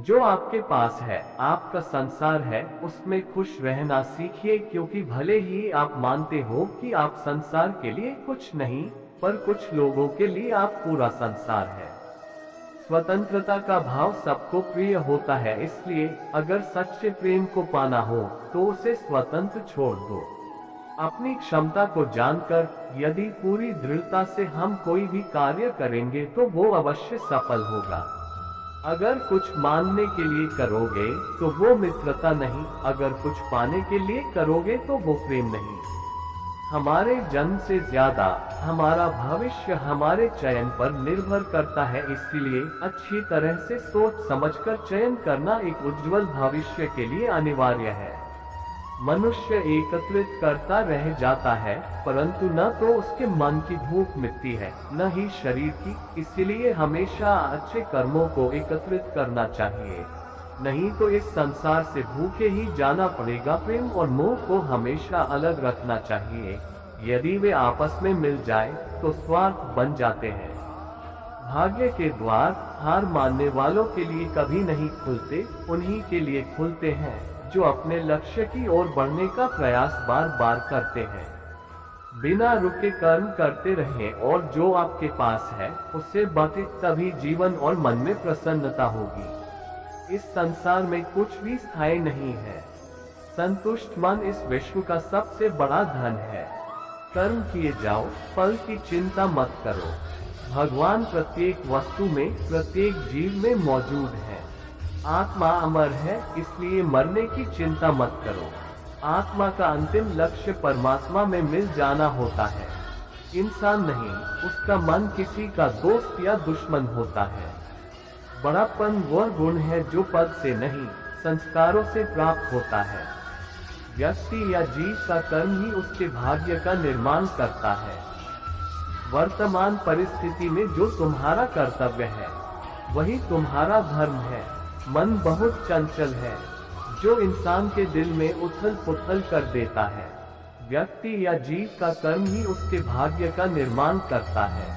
जो आपके पास है, आपका संसार है, उसमें खुश रहना सीखिए, क्योंकि भले ही आप मानते हो कि आप संसार के लिए कुछ नहीं, पर कुछ लोगों के लिए आप पूरा संसार है। स्वतंत्रता का भाव सबको प्रिय होता है, इसलिए अगर सच्चे प्रेम को पाना हो तो उसे स्वतंत्र छोड़ दो। अपनी क्षमता को जानकर यदि पूरी दृढ़ता से हम कोई भी कार्य करेंगे तो वो अवश्य सफल होगा। अगर कुछ मानने के लिए करोगे तो वो मित्रता नहीं, अगर कुछ पाने के लिए करोगे तो वो प्रेम नहीं। हमारे जन्म से ज्यादा हमारा भविष्य हमारे चयन पर निर्भर करता है, इसलिए अच्छी तरह से सोच समझकर चयन करना एक उज्जवल भविष्य के लिए अनिवार्य है। मनुष्य एकत्रित करता रह जाता है, परंतु न तो उसके मन की भूख मिटती है, न ही शरीर की, इसलिए हमेशा अच्छे कर्मों को एकत्रित करना चाहिए, नहीं तो इस संसार से भूखे ही जाना पड़ेगा। प्रेम और मोह को हमेशा अलग रखना चाहिए, यदि वे आपस में मिल जाए तो स्वार्थ बन जाते हैं। भाग्य के द्वार हार मानने वालों के लिए कभी नहीं खुलते, उन्हीं के लिए खुलते हैं जो अपने लक्ष्य की ओर बढ़ने का प्रयास बार बार करते हैं। बिना रुके कर्म करते रहें और जो आपके पास है उससे बांटे, तभी जीवन और मन में प्रसन्नता होगी। इस संसार में कुछ भी स्थायी नहीं है। संतुष्ट मन इस विश्व का सबसे बड़ा धन है। कर्म किए जाओ, फल की चिंता मत करो। भगवान प्रत्येक वस्तु में, प्रत्येक जीव में मौजूद है। आत्मा अमर है, इसलिए मरने की चिंता मत करो। आत्मा का अंतिम लक्ष्य परमात्मा में मिल जाना होता है। इंसान नहीं, उसका मन किसी का दोस्त या दुश्मन होता है। बड़ापन वह गुण है जो पद से नहीं, संस्कारों से प्राप्त होता है। व्यक्ति या जीव का कर्म ही उसके भाग्य का निर्माण करता है। वर्तमान परिस्थिति में जो तुम्हारा कर्तव्य है वही तुम्हारा धर्म है। मन बहुत चंचल है, जो इंसान के दिल में उथल पुथल कर देता है। व्यक्ति या जीव का कर्म ही उसके भाग्य का निर्माण करता है।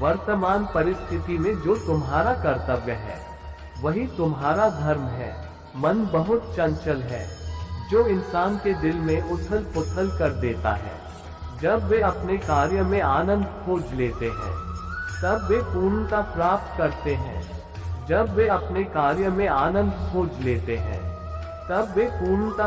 वर्तमान परिस्थिति में जो तुम्हारा कर्तव्य है वही तुम्हारा धर्म है। मन बहुत चंचल है, जो इंसान के दिल में उथल पुथल कर देता है। जब वे अपने कार्य में आनंद खोज लेते हैं तब वे पूर्णता प्राप्त करते हैं। जब वे अपने कार्य में आनंद खोज लेते हैं तब वे पूर्णता